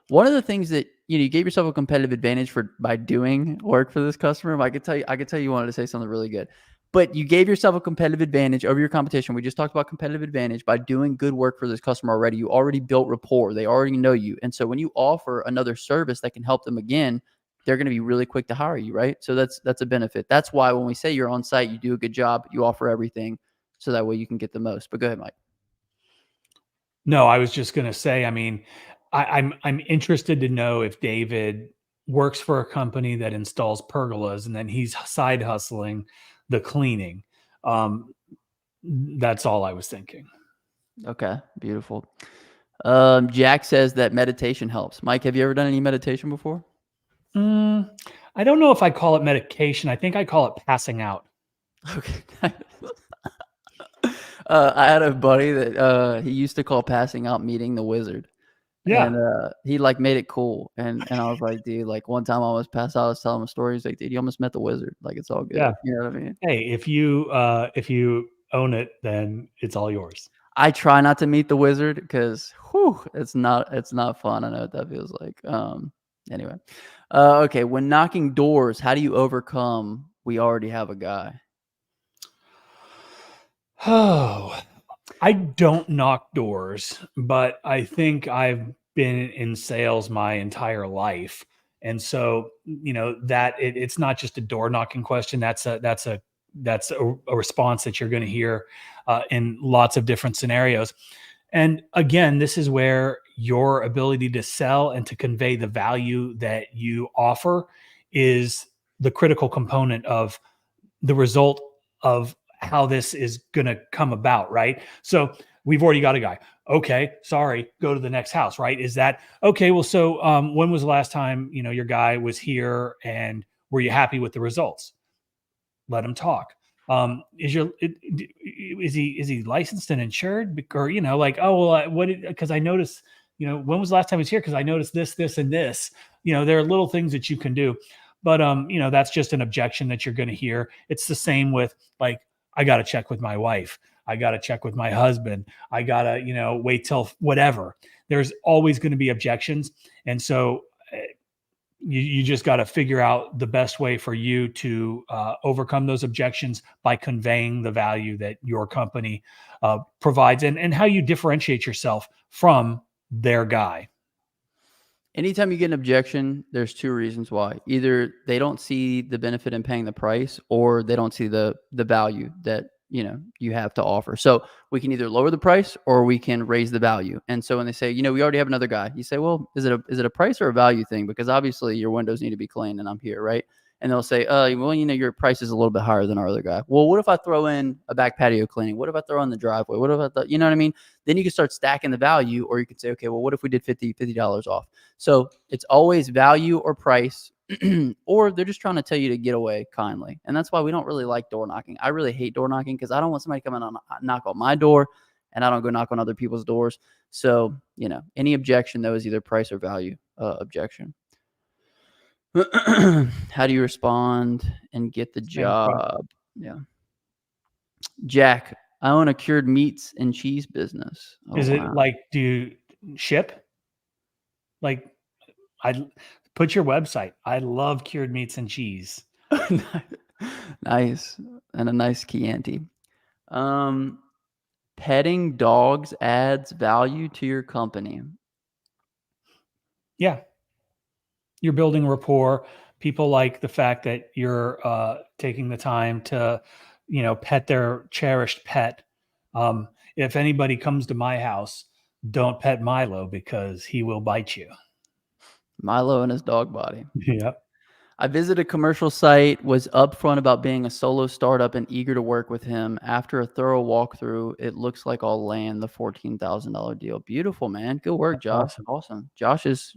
One of the things that you gave yourself a competitive advantage by doing work for this customer. I could tell you wanted to say something really good, but you gave yourself a competitive advantage over your competition. We just talked about competitive advantage by doing good work for this customer already. You already built rapport. They already know you, and so when you offer another service that can help them again, they're going to be really quick to hire you, right? So that's a benefit. That's why when we say you're on site, you do a good job, you offer everything, so that way you can get the most. But go ahead, Mike. No, I was just going to say, I mean, I'm interested to know if David works for a company that installs pergolas and then he's side hustling the cleaning. That's all I was thinking. Okay, beautiful. Jack says that meditation helps. Mike, have you ever done any meditation before? I don't know if I call it medication. I think I call it passing out. Okay. I had a buddy that he used to call passing out meeting the wizard. Yeah. And he made it cool. And I was like, dude, one time I almost passed out. I was telling him a story. He's like, dude, you almost met the wizard. It's all good. Yeah. You know what I mean? Hey, if you own it, then it's all yours. I try not to meet the wizard because it's not fun. I know what that feels like. Anyway. Okay. When knocking doors, how do you overcome we already have a guy? Oh, I don't knock doors, but I think I've been in sales my entire life. And so, that it's not just a door knocking question. That's a response that you're going to hear in lots of different scenarios. And again, this is where your ability to sell and to convey the value that you offer is the critical component of the result of how this is going to come about, right? So we've already got a guy. Okay, sorry, go to the next house, right? Is that okay? Well, so when was the last time your guy was here, and were you happy with the results? Let him talk. Is he licensed and insured? Or because I noticed, when was the last time he was here? Because I noticed this, and this. There are little things that you can do. But that's just an objection that you're going to hear. It's the same with like, I got to check with my wife. I got to check with my husband. I got to, wait till whatever. There's always going to be objections. And so you just got to figure out the best way for you to overcome those objections by conveying the value that your company provides and how you differentiate yourself from their guy. Anytime you get an objection, there's two reasons why. Either they don't see the benefit in paying the price, or they don't see the value that you have to offer. So we can either lower the price or we can raise the value. And so when they say, we already have another guy, you say, well, is it a price or a value thing? Because obviously your windows need to be cleaned and I'm here, right? And they'll say, well, your price is a little bit higher than our other guy. Well, what if I throw in a back patio cleaning? What if I throw in the driveway? What if you know what I mean? Then you can start stacking the value, or you could say, okay, well, what if we did $50 off? So it's always value or price, or they're just trying to tell you to get away kindly. And that's why we don't really like door knocking. I really hate door knocking because I don't want somebody coming on knock on my door, and I don't go knock on other people's doors. So, any objection though is either price or value objection. How do you respond and get the job? Yeah. Jack, I own a cured meats and cheese business. Oh, is it like, do you ship? Like, I put your website. I love cured meats and cheese. Nice. And a nice Chianti. Petting dogs adds value to your company. Yeah. You're building rapport. People like the fact that you're taking the time to, pet their cherished pet. If anybody comes to my house, don't pet Milo because he will bite you. Milo and his dog body. Yep. I visited a commercial site, was upfront about being a solo startup and eager to work with him. After a thorough walkthrough, it looks like I'll land the $14,000 deal. Beautiful, man. Good work, Josh. Awesome. Josh is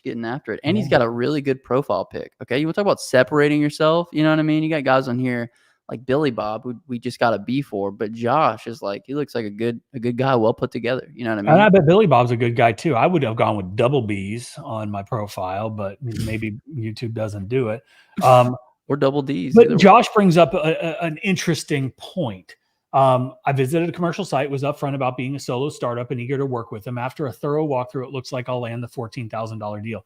getting after it. And he's got a really good profile pic. Okay. You want to talk about separating yourself? You know what I mean? You got guys on here like Billy Bob, who we just got a B for, but Josh is like, he looks like a good guy, well put together. You know what I mean? And I bet Billy Bob's a good guy too. I would have gone with double B's on my profile, but maybe YouTube doesn't do it. Or double D's. But Josh brings up an interesting point. I visited a commercial site, was upfront about being a solo startup and eager to work with him. After a thorough walkthrough, it looks like I'll land the $14,000 deal.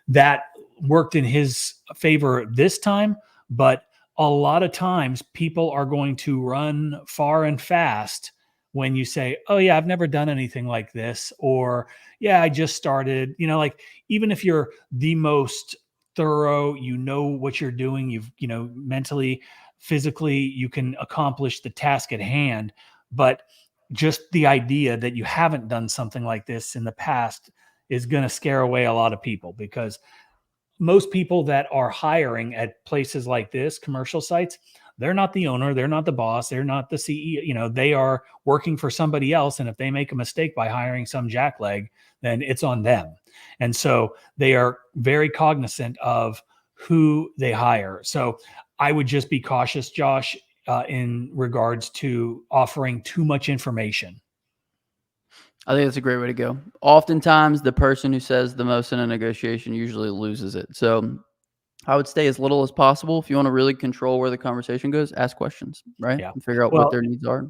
That worked in his favor this time, but a lot of times people are going to run far and fast when you say, oh yeah, I've never done anything like this. Or yeah, I just started, like even if you're the most thorough, what you're doing, you've, mentally, physically, you can accomplish the task at hand. But just the idea that you haven't done something like this in the past is going to scare away a lot of people, because most people that are hiring at places like this, commercial sites, they're not the owner, they're not the boss, they're not the CEO, they are working for somebody else. And if they make a mistake by hiring some jackleg, then it's on them. And so they are very cognizant of who they hire. So I would just be cautious, Josh, in regards to offering too much information. I think that's a great way to go. Oftentimes, the person who says the most in a negotiation usually loses it. So I would stay as little as possible. If you want to really control where the conversation goes, ask questions, right? Yeah. And figure out what their needs are.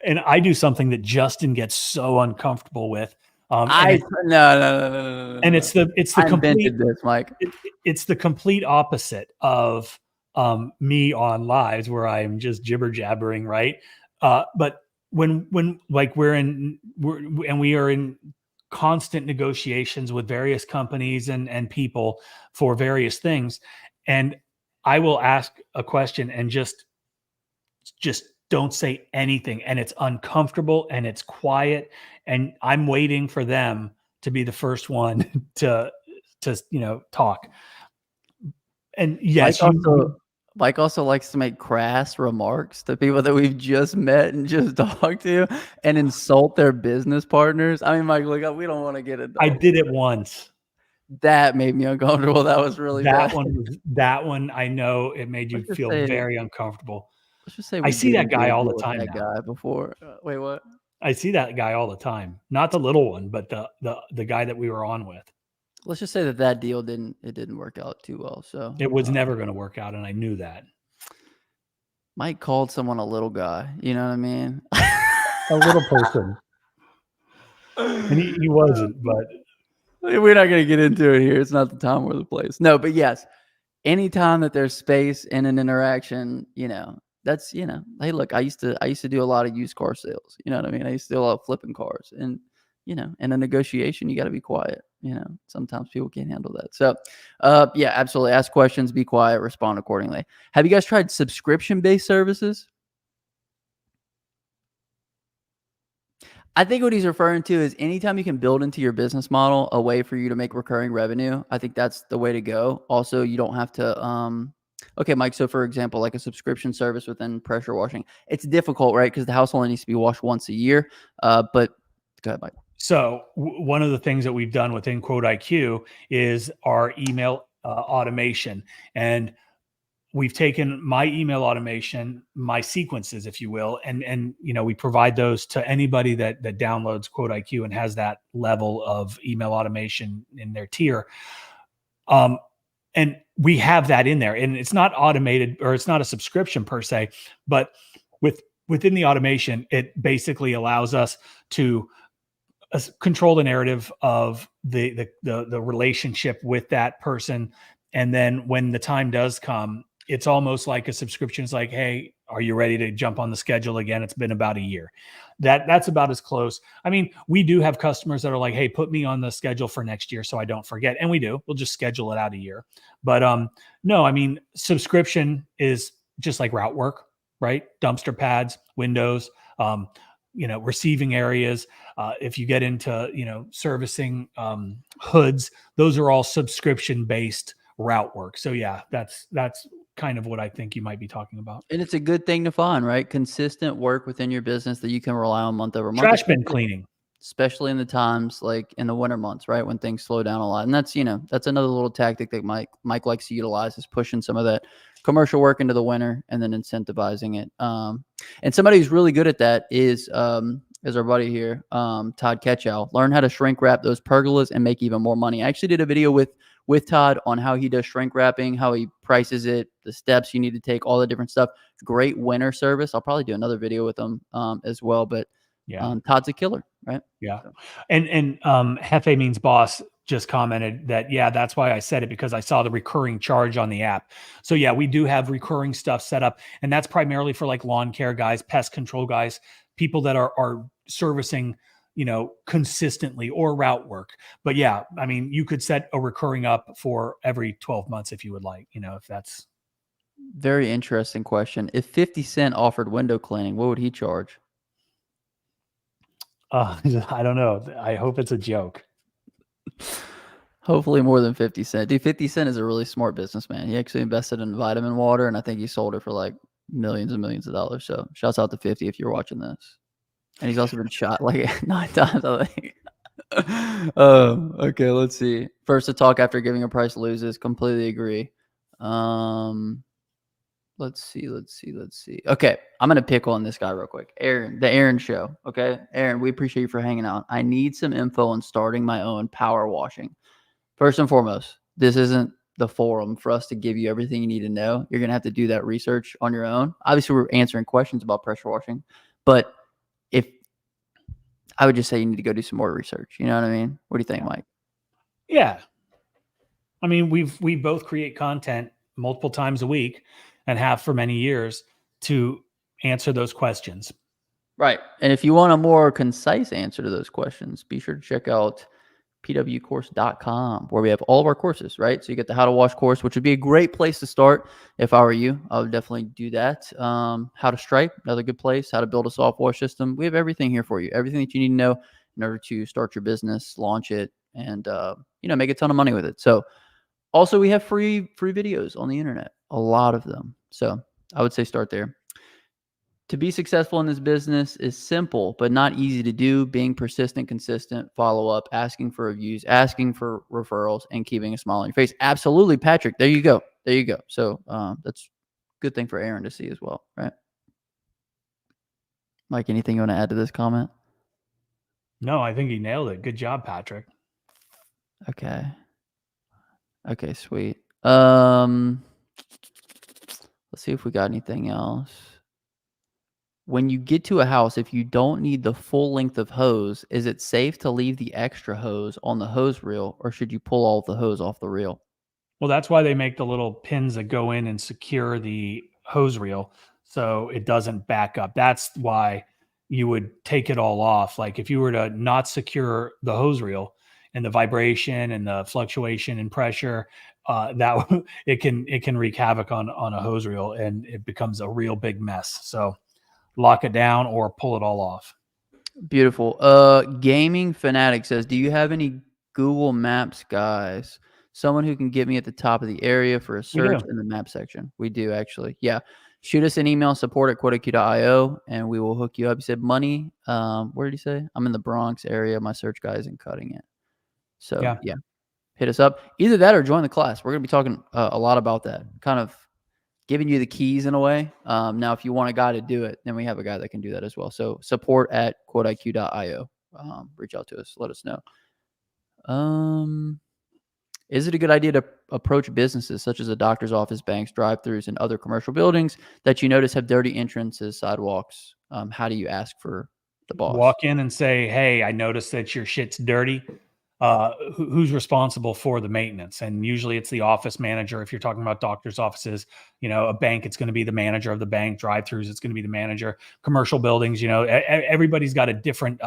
And I do something that Justin gets so uncomfortable with. No. And it's the complete this, Mike. It's the complete opposite of me on lives where I'm just jibber jabbering, right? But when like we are in constant negotiations with various companies and people for various things, and I will ask a question and just don't say anything, and it's uncomfortable and it's quiet, and I'm waiting for them to be the first one to talk. And yes, Mike also likes to make crass remarks to people that we've just met and just talked to and insult their business partners. I mean, Mike, look, we don't want to get it. I did it once. That made me uncomfortable. That was really bad. That one, I know it made you feel very uncomfortable. Let's just say I see that guy all the time. That guy before. Wait, what? I see that guy all the time. Not the little one, but the guy that we were on with. let's just say that deal didn't work out too well. So It was never going to work out, and I knew that. Mike called someone a little guy. You know what I mean? A little person. And he wasn't, but we're not going to get into it here. It's not the time or the place. No, but yes, anytime that there's space in an interaction, that's, hey, look, I used to do a lot of used car sales. You know what I mean? I used to do a lot of flipping cars, and, in a negotiation, you got to be quiet. Sometimes people can't handle that. So, yeah, absolutely. Ask questions, be quiet, respond accordingly. Have you guys tried subscription-based services? I think what he's referring to is anytime you can build into your business model a way for you to make recurring revenue, I think that's the way to go. Also, you don't have to, okay, Mike. So for example, like a subscription service within pressure washing, it's difficult, right? Because the house only needs to be washed once a year. But go ahead, Mike. So one of the things that we've done within Quote IQ is our email automation. And we've taken my email automation, my sequences, if you will, and we provide those to anybody that downloads Quote IQ and has that level of email automation in their tier. And we have that in there, and it's not automated, or it's not a subscription per se, but within the automation, it basically allows us to control the narrative of the relationship with that person. And then when the time does come, it's almost like a subscription. It's like, hey, are you ready to jump on the schedule again? It's been about a year. That's about as close. I mean, we do have customers that are like, hey, put me on the schedule for next year so I don't forget. And we do. We'll just schedule it out a year. But no, I mean, subscription is just like route work, right? Dumpster pads, windows, receiving areas. If you get into, servicing hoods, those are all subscription-based route work. So yeah, that's kind of what I think you might be talking about. And it's a good thing to find, right? Consistent work within your business that you can rely on month over month. Trash bin cleaning. Especially in the times like in the winter months, right? When things slow down a lot. And that's, that's another little tactic that Mike likes to utilize, is pushing some of that commercial work into the winter and then incentivizing it. And somebody who's really good at that is our buddy here, Todd Ketchow. Learn how to shrink wrap those pergolas and make even more money. I actually did a video with Todd on how he does shrink wrapping, how he prices it, the steps you need to take, all the different stuff. Great winter service. I'll probably do another video with him as well, but yeah, Todd's a killer, right? Yeah. So. And Hefe Means Boss just commented that, yeah, that's why I said it, because I saw the recurring charge on the app. So yeah, we do have recurring stuff set up, and that's primarily for like lawn care guys, pest control guys, people that are servicing, consistently, or route work. But yeah, I mean, you could set a recurring up for every 12 months if you would like, if that's. Very interesting question. If 50 Cent offered window cleaning, what would he charge? I don't know. I hope it's a joke. Hopefully more than 50 Cent. Dude, 50 Cent is a really smart businessman. He actually invested in vitamin water, and I think he sold it for like millions and millions of dollars. So shouts out to 50 if you're watching this. And he's also been shot like 9 times, I think. Okay, let's see. First to talk after giving a price loses. Completely agree. Let's see. Okay, I'm going to pick on this guy real quick. Aaron, the Aaron Show. Okay, Aaron, we appreciate you for hanging out. I need some info on starting my own power washing. First and foremost, this isn't the forum for us to give you everything you need to know. You're going to have to do that research on your own. Obviously, we're answering questions about pressure washing, but I would just say you need to go do some more research. You know what I mean? What do you think, Mike? Yeah. I mean, we both create content multiple times a week and have for many years to answer those questions. Right. And if you want a more concise answer to those questions, be sure to check out pwcourse.com, where we have all of our courses, right? So you get the how to wash course, which would be a great place to start. If I were you, I would definitely do that. How to stripe, another good place. How to build a soft wash system. We have everything here for you. Everything that you need to know in order to start your business, launch it, and make a ton of money with it. So also we have free videos on the internet, a lot of them. So I would say start there. To be successful in this business is simple, but not easy to do. Being persistent, consistent, follow up, asking for reviews, asking for referrals, and keeping a smile on your face. Absolutely, Patrick. There you go. So that's a good thing for Aaron to see as well, right? Mike, anything you want to add to this comment? No, I think he nailed it. Good job, Patrick. Okay. Okay, sweet. Let's see if we got anything else. When you get to a house, if you don't need the full length of hose, is it safe to leave the extra hose on the hose reel, or should you pull all the hose off the reel? Well, that's why they make the little pins that go in and secure the hose reel so it doesn't back up. That's why you would take it all off. Like if you were to not secure the hose reel and the vibration and the fluctuation in pressure, it can wreak havoc on a hose reel and it becomes a real big mess. So lock it down or pull it all off. Beautiful. Gaming Fanatic says, do you have any Google Maps guys? Someone who can get me at the top of the area for a We do. search in the map section. We do actually. Yeah. Shoot us an email, support@quotaq.io, and we will hook you up. You said money. Where did you say? I'm in the Bronx area. My search guy isn't cutting it. So yeah, hit us up. Either that or join the class. We're going to be talking a lot about that. Kind of giving you the keys in a way. Now, if you want a guy to do it, then we have a guy that can do that as well. So support@quoteiq.io. Reach out to us. Let us know. Is it a good idea to approach businesses such as a doctor's office, banks, drive-thrus, and other commercial buildings that you notice have dirty entrances, sidewalks? How do you ask for the boss? Walk in and say, "Hey, I noticed that your shit's dirty. Who's responsible for the maintenance?" And usually it's the office manager. If you're talking about doctor's offices, a bank, it's going to be the manager of the bank. Drive-throughs, it's going to be the manager. Commercial buildings, everybody's got a different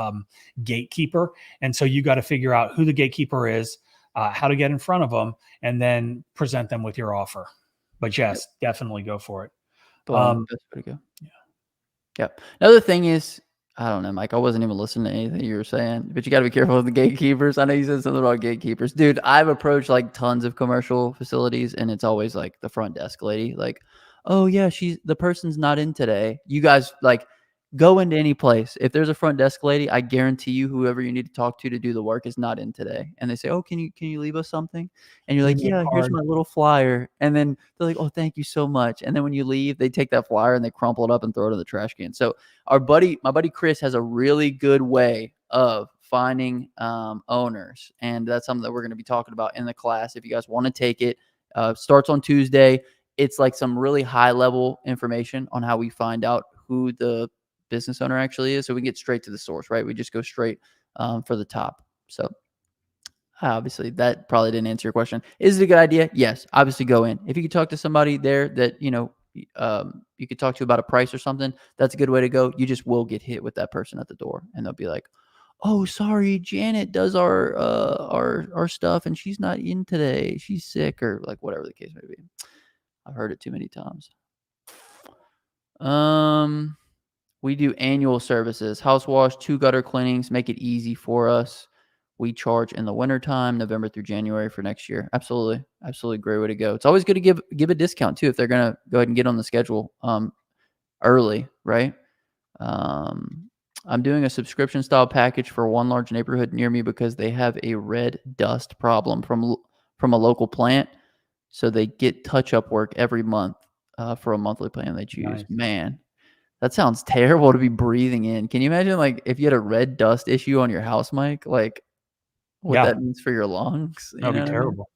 gatekeeper, and so you got to figure out who the gatekeeper is, how to get in front of them, and then present them with your offer. But yes, definitely go for it. Boom. That's pretty good. Yep. Another thing is, I don't know, Mike, I wasn't even listening to anything you were saying, but you got to be careful with the gatekeepers. I know you said something about gatekeepers. Dude, I've approached like tons of commercial facilities and it's always like the front desk lady, like, oh yeah, the person's not in today. You guys like go into any place. If there's a front desk lady, I guarantee you whoever you need to talk to do the work is not in today. And they say, "Oh, can you leave us something?" And you're like, "Yeah, here's my little flyer." And then they're like, "Oh, thank you so much." And then when you leave, they take that flyer and they crumple it up and throw it in the trash can. So my buddy Chris has a really good way of finding owners. And that's something that we're going to be talking about in the class. If you guys want to take it, starts on Tuesday. It's like some really high level information on how we find out who the business owner actually is, so we can get straight to the source, right? We just go straight for the top. So obviously that probably didn't answer your question. Is it a good idea? Yes, obviously go in. If you could talk to somebody there that you could talk to about a price or something, that's a good way to go. You just will get hit with that person at the door and they'll be like, "Oh, sorry, Janet does our stuff and she's not in today, she's sick," or like whatever the case may be. I've heard it too many times. We do annual services, house wash, 2 gutter cleanings, make it easy for us. We charge in the wintertime, November through January for next year. Absolutely. Absolutely great way to go. It's always good to give a discount too if they're going to go ahead and get on the schedule early, right? I'm doing a subscription style package for one large neighborhood near me because they have a red dust problem from a local plant. So they get touch-up work every month for a monthly plan they choose. Nice. Man, that sounds terrible to be breathing in. Can you imagine, like, if you had a red dust issue on your house, Mike? Like, what that means for your lungs? That would be terrible.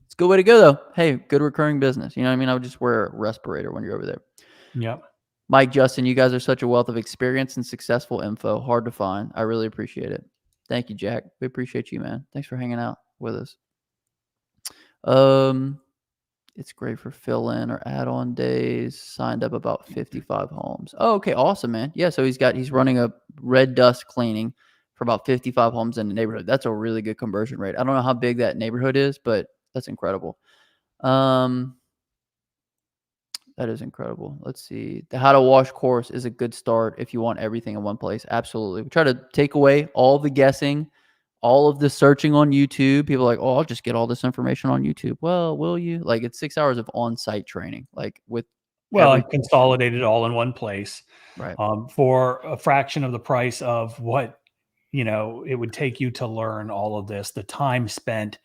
It's a good way to go, though. Hey, good recurring business. You know what I mean? I would just wear a respirator when you're over there. Yep. Mike, Justin, you guys are such a wealth of experience and successful info. Hard to find. I really appreciate it. Thank you, Jack. We appreciate you, man. Thanks for hanging out with us. It's great for fill-in or add-on days. Signed up about 55 homes. Oh, okay. Awesome, man. Yeah, so he's running a red dust cleaning for about 55 homes in the neighborhood. That's a really good conversion rate. I don't know how big that neighborhood is, but that's incredible. That is incredible. Let's see. The How to Wash course is a good start if you want everything in one place. Absolutely. We try to take away all the guessing, all of the searching on YouTube. People are like, "Oh, I'll just get all this information on YouTube." Well, will you? Like, it's 6 hours of on-site training, like with I consolidated it all in one place, right. For a fraction of the price of what it would take you to learn all of this, the time spent.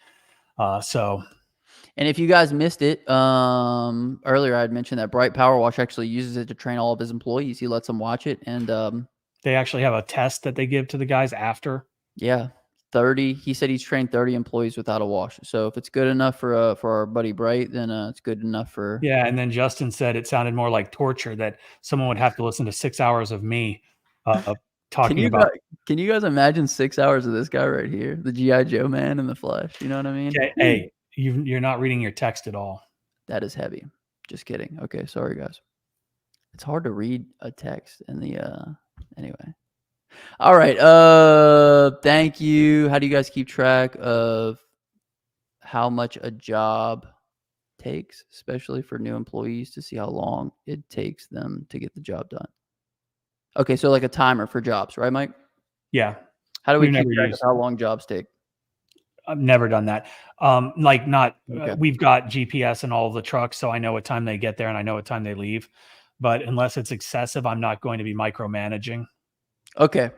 And if you guys missed it, earlier I had mentioned that Bright Power Wash actually uses it to train all of his employees. He lets them watch it, and they actually have a test that they give to the guys after. Yeah, 30. He said he's trained 30 employees without a wash. So if it's good enough for our buddy Bright, then it's good enough for. Yeah, and then Justin said it sounded more like torture, that someone would have to listen to 6 hours of me talking about. Can you guys imagine 6 hours of this guy right here, the G.I. Joe man in the flesh? You know what I mean? Okay, hey, you're not reading your text at all. That is heavy. Just kidding. Okay, sorry guys. It's hard to read a text in the anyway. All right. Thank you. How do you guys keep track of how much a job takes, especially for new employees, to see how long it takes them to get the job done? Okay, so like a timer for jobs, right, Mike? Yeah. How do we We've keep never track of used- how long jobs take? I've never done that. We've got GPS in all of the trucks, so I know what time they get there and I know what time they leave. But unless it's excessive, I'm not going to be micromanaging. Okay.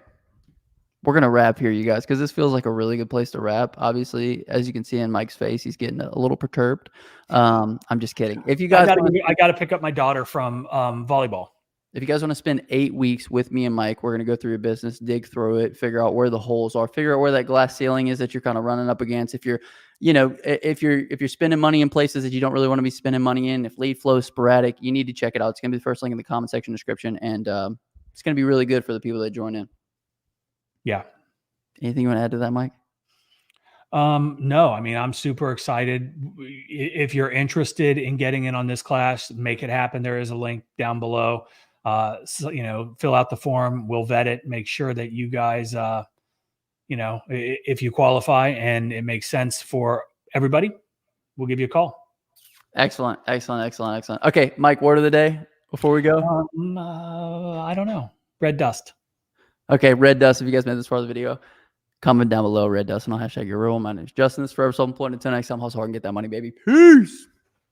We're going to wrap here, you guys, because this feels like a really good place to wrap. Obviously, as you can see in Mike's face, he's getting a little perturbed. I'm just kidding. If you guys I got to pick up my daughter from volleyball. If you guys want to spend 8 weeks with me and Mike, we're going to go through your business, dig through it, figure out where the holes are, figure out where that glass ceiling is that you're kind of running up against. If you're, if you're spending money in places that you don't really want to be spending money in, if lead flow is sporadic, you need to check it out. It's going to be the first link in the comment section description, and it's going to be really good for the people that join in. Yeah. Anything you want to add to that, Mike? No, I mean, I'm super excited. If you're interested in getting in on this class, make it happen. There is a link down below. Fill out the form. We'll vet it. Make sure that you guys, if you qualify and it makes sense for everybody, we'll give you a call. Excellent. Okay, Mike, word of the day before we go? I don't know. Red dust. Okay, red dust. If you guys made this part of the video, comment down below red dust and I'll hashtag your role. My name is Justin. This is Forever Self-Employed. Until next time, hustle hard and get that money, baby. Peace.